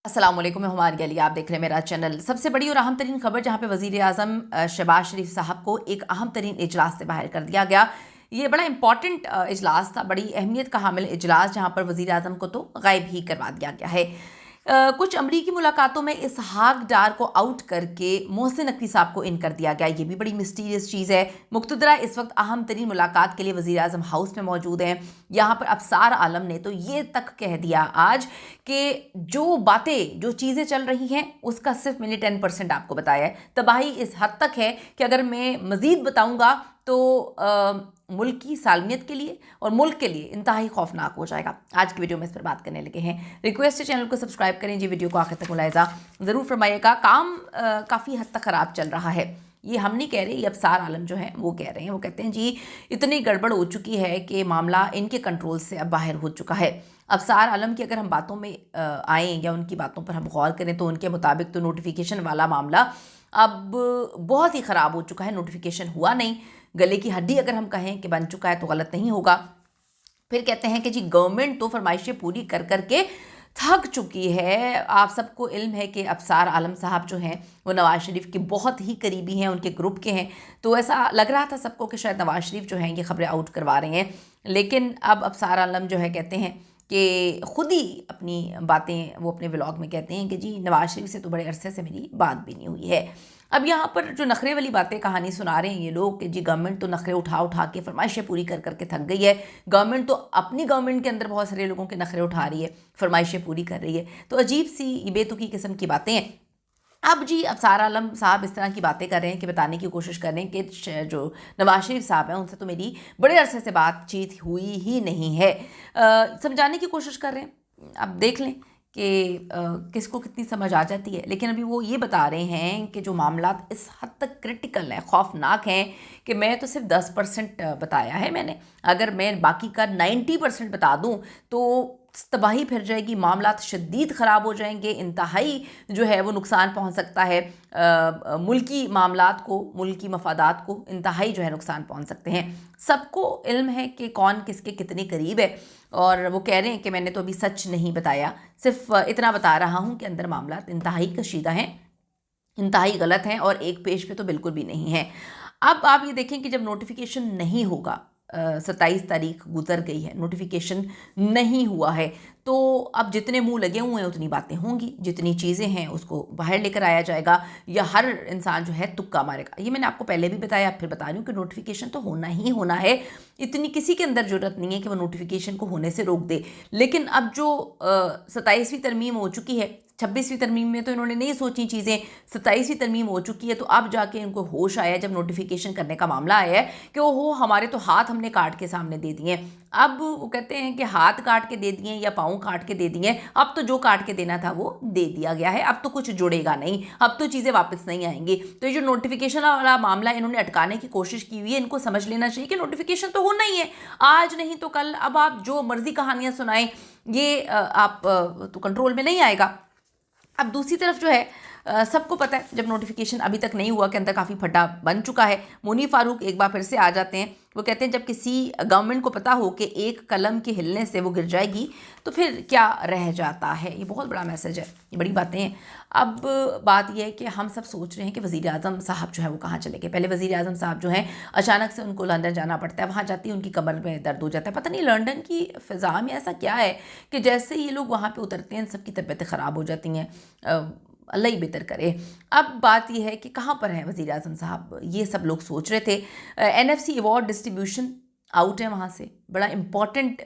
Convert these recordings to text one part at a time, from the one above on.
अस्सलाम वालेकुम, मैं हुमार अली। आप देख रहे हैं मेरा चैनल। सबसे बड़ी और अहम तरीन खबर जहां पे वज़ीर आज़म शहबाज शरीफ साहब को एक अहम तरीन इजलास से बाहर कर दिया गया। ये बड़ा इंपॉर्टेंट इजलास था, बड़ी अहमियत का हामिल इजलास, जहां पर वज़ीर आज़म को तो गायब ही करवा दिया गया है। कुछ अमरीकी मुलाकातों में इसहाक डार को आउट करके मोहसिन नकवी साहब को इन कर दिया गया। ये भी बड़ी मिस्टीरियस चीज़ है। मुक़्तदरा इस वक्त अहम तरीन मुलाकात के लिए वज़ीर आज़म हाउस में मौजूद हैं। यहाँ पर अफसार आलम ने तो ये तक कह दिया आज कि जो बातें, जो चीज़ें चल रही हैं, उसका सिर्फ मैंने 10% आपको बताया है। तबाही इस हद तक है कि अगर मैं मज़ीद बताऊँगा तो मुल्क की सालमियत के लिए और मुल्क के लिए इंतहाई खौफनाक हो जाएगा। आज की वीडियो में इस पर बात करने लगे हैं। रिक्वेस्ट है चैनल को सब्सक्राइब करें जी, वीडियो को आखिर तक मुलाहिज़ा ज़रूर फरमाइएगा। काम काफ़ी हद तक ख़राब चल रहा है। ये हम नहीं कह रहे, ये अफसार आलम जो हैं वो कह रहे हैं। वो कहते हैं जी इतनी गड़बड़ हो चुकी है कि मामला इनके कंट्रोल से अब बाहर हो चुका है। अफसार आलम की अगर हम बातों में आएँ या उनकी बातों पर हम गौर करें तो उनके मुताबिक तो नोटिफिकेशन वाला मामला अब बहुत ही ख़राब हो चुका है। नोटिफिकेशन हुआ नहीं, गले की हड्डी अगर हम कहें कि बन चुका है तो गलत नहीं होगा। फिर कहते हैं कि जी गवर्नमेंट तो फरमाइशें पूरी कर करके थक चुकी है। आप सबको इल्म है कि अफसार आलम साहब जो हैं वो नवाज़ शरीफ के बहुत ही करीबी हैं, उनके ग्रुप के हैं। तो ऐसा लग रहा था सबको कि शायद नवाज़ शरीफ जो हैं ये खबरें आउट करवा रहे हैं। लेकिन अब अफसार आलम जो है कहते हैं कि ख़ुद ही अपनी बातें वो अपने व्लॉग में कहते हैं कि जी नवाज़ शरीफ से तो बड़े अरसे से मेरी बात भी नहीं हुई है। अब यहाँ पर जो नखरे वाली बातें कहानी सुना रहे हैं ये लोग कि जी गवर्नमेंट तो नखरे उठा उठा के फरमाइशें पूरी कर करके थक गई है। गवर्नमेंट तो अपनी गवर्नमेंट के अंदर बहुत सारे लोगों के नखरे उठा रही है, फरमाइशें पूरी कर रही है। तो अजीब सी ये बेतुकी किस्म की बातें हैं। अब जी अफसार आलम साहब इस तरह की बातें कर रहे हैं कि बताने की कोशिश कर रहे हैं कि जो नवाज शरीफ साहब हैं उनसे तो मेरी बड़े अरसे से बातचीत हुई ही नहीं है। समझाने की कोशिश कर रहे हैं। अब देख लें कि किसको कितनी समझ आ जाती है। लेकिन अभी वो ये बता रहे हैं कि जो मामला इस हद तक क्रिटिकल है, खौफनाक हैं कि मैं तो सिर्फ 10% बताया है मैंने। अगर मैं बाकी का 90% बता दूं तो तबाही फिर जाएगी, मामला शदीद ख़राब हो जाएंगे, इंतहाई जो है वो नुकसान पहुंच सकता है। मुल्की मामलात को, मुल्की मफादात को इंतहाई जो है नुकसान पहुंच सकते हैं। सबको इल्म है कि कौन किसके कितने करीब है। और वो कह रहे हैं कि मैंने तो अभी सच नहीं बताया, सिर्फ इतना बता रहा हूँ कि अंदर मामला इंतहाई कशीदा हैं, इंतहाई गलत हैं और एक पेज पे तो बिल्कुल भी नहीं है। अब आप ये देखें कि जब नोटिफिकेशन नहीं होगा, 27 तारीख गुजर गई है, नोटिफिकेशन नहीं हुआ है, तो अब जितने मुंह लगे हुए हैं उतनी बातें होंगी, जितनी चीज़ें हैं उसको बाहर लेकर आया जाएगा या हर इंसान जो है तुक्का मारेगा। ये मैंने आपको पहले भी बताया, फिर बता रही हूँ कि नोटिफिकेशन तो होना ही होना है। इतनी किसी के अंदर ज़रूरत नहीं है कि वो नोटिफिकेशन को होने से रोक दे। लेकिन अब जो 27वीं तरमीम हो चुकी है, 26वीं तरमीम में तो इन्होंने नहीं सोची चीज़ें, 27वीं तरमीम हो चुकी है, तो अब जाके इनको होश आया जब नोटिफिकेशन करने का मामला आया है कि ओहो हमारे तो हाथ हमने काट के सामने दे दिए। अब वो कहते हैं कि हाथ काट के दे दिए या पाँव काट के दे दिए, अब तो जो काट के देना था वो दे दिया गया है, अब तो कुछ जुड़ेगा नहीं, अब तो चीज़ें वापस नहीं आएंगी। तो ये जो नोटिफिकेशन वाला मामला इन्होंने अटकाने की कोशिश की हुई है, इनको समझ लेना चाहिए कि नोटिफिकेशन तो होना ही है, आज नहीं तो कल। अब आप जो मर्जी कहानियाँ सुनाएं ये आप तो कंट्रोल में नहीं आएगा। अब दूसरी तरफ जो है सबको पता है जब नोटिफिकेशन अभी तक नहीं हुआ के अंदर काफ़ी फटा बन चुका है। मुनीर फारूक एक बार फिर से आ जाते हैं। वो कहते हैं जब किसी गवर्नमेंट को पता हो कि एक कलम के हिलने से वो गिर जाएगी तो फिर क्या रह जाता है। ये बहुत बड़ा मैसेज है, ये बड़ी बातें हैं। अब बात यह है कि हम सब सोच रहे हैं कि वज़ीर आज़म साहब जो है वो कहाँ चले गए। पहले वज़ीर आज़म साहब जो हैं अचानक से उनको लंदन जाना पड़ता है, वहाँ जाती है उनकी कमर में दर्द हो जाता है। पता नहीं लंदन की फ़िज़ा में ऐसा क्या है कि जैसे ये लोग वहाँ पर उतरते हैं सबकी तबीयतें ख़राब हो जाती हैं। अल्लाह ही बेहतर करे। अब बात यह है कि कहाँ पर हैं वज़ीर आज़म साहब, ये सब लोग सोच रहे थे। NFC अवार्ड डिस्ट्रीब्यूशन आउट है वहाँ से, बड़ा इम्पॉर्टेंट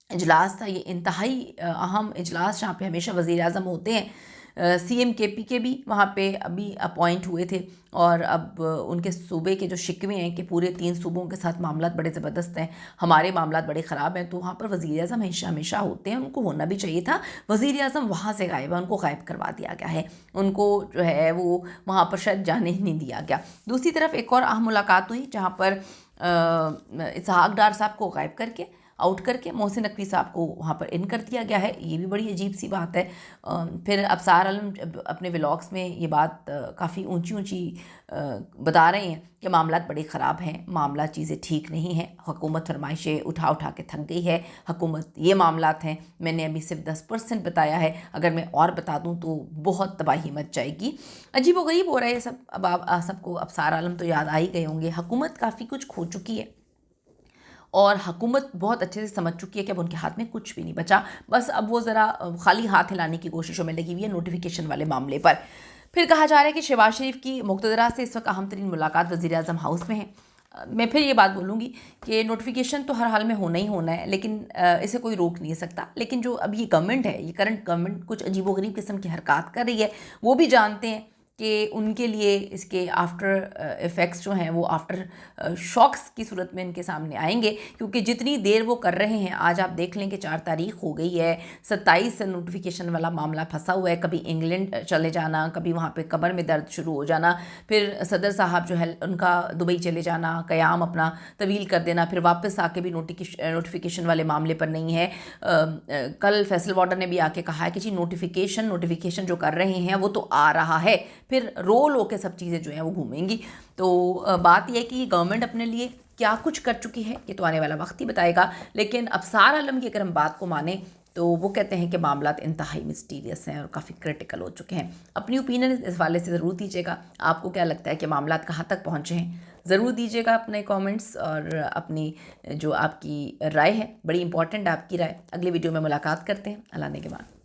इजलास था ये, इंतहाई अहम इजलास जहाँ पे हमेशा वज़ीर आज़म होते हैं। CM KP के भी वहाँ पे अभी अपॉइंट हुए थे और अब उनके सूबे के जो शिकवे हैं कि पूरे 3 सूबों के साथ मामलात बड़े ज़बरदस्त हैं, हमारे मामलात बड़े ख़राब हैं, तो वहाँ पर वज़ीर आज़म हमेशा होते हैं, उनको होना भी चाहिए था। वज़ीर आज़म वहाँ से गायब है, उनको गायब करवा दिया गया है, उनको जो है वो वहाँ पर शायद जाने ही नहीं दिया गया। दूसरी तरफ एक और अहम मुलाकात हुई जहाँ पर इसहाक डार साहब को गायब करके आउट करके मोहसिन नकवी साहब को वहाँ पर इन कर दिया गया है। ये भी बड़ी अजीब सी बात है। फिर अबसार आलम अपने व्लॉग्स में ये बात काफ़ी ऊंची ऊंची बता रहे हैं कि मामला बड़े ख़राब हैं, मामला चीज़ें ठीक नहीं हैं, हुकूमत फरमाइशें उठा उठा के थक गई है, हुकूमत ये मामलात हैं। मैंने अभी सिर्फ 10% बताया है, अगर मैं और बता दूं तो बहुत तबाही मच जाएगी। अजीब व गरीब हो रहा है सब। अब आप सबको अबसार आलम तो याद आ ही गए होंगे। हुकूमत काफ़ी कुछ खो चुकी है और हुकूमत बहुत अच्छे से समझ चुकी है कि अब उनके हाथ में कुछ भी नहीं बचा। बस अब वो ज़रा खाली हाथ हिलाने की कोशिशों में लगी हुई है नोटिफिकेशन वाले मामले पर। फिर कहा जा रहा है कि शहबाज शरीफ की मुक़्तदरा से इस वक्त अहम तरीन मुलाकात वज़ीर आज़म हाउस में है। मैं फिर ये बात बोलूँगी कि नोटिफिकेशन तो हर हाल में होना ही होना है, लेकिन इसे कोई रोक नहीं सकता। लेकिन जो अब ये गवर्नमेंट है, ये करंट गवर्नमेंट कुछ अजीबोगरीब किस्म की हरकत कर रही है। वो भी जानते हैं कि उनके लिए इसके आफ्टर इफ़ेक्ट्स जो हैं वो आफ्टर शॉक्स की सूरत में इनके सामने आएंगे, क्योंकि जितनी देर वो कर रहे हैं, आज आप देख लें कि 4 तारीख हो गई है, 27 से नोटिफिकेशन वाला मामला फंसा हुआ है। कभी इंग्लैंड चले जाना, कभी वहाँ पे कमर में दर्द शुरू हो जाना, फिर सदर साहब जो है उनका दुबई चले जाना, क़याम अपना तवील कर देना, फिर वापस आके भी नोटिफिकेशन वाले मामले पर नहीं है। कल फैसल वार्डर ने भी आके कहा है कि जी नोटिफिकेशन जो कर रहे हैं वो तो आ रहा है, फिर रोल होकर सब चीज़ें जो हैं वो घूमेंगी। तो बात यह है कि गवर्नमेंट अपने लिए क्या कुछ कर चुकी है ये तो आने वाला वक्त ही बताएगा। लेकिन अबसार आलम की अगर हम बात को माने तो वो कहते हैं कि मामला इंतहाई मिस्टीरियस हैं और काफ़ी क्रिटिकल हो चुके हैं। अपनी ओपिनियन इस हवाले से ज़रूर दीजिएगा। आपको क्या लगता है कि मामला कहाँ तक पहुँचे हैं, ज़रूर दीजिएगा अपने कमेंट्स और अपनी जो आपकी राय है, बड़ी इंपॉर्टेंट आपकी राय। अगली वीडियो में मुलाकात करते हैं। अल्लाह ने के बाद।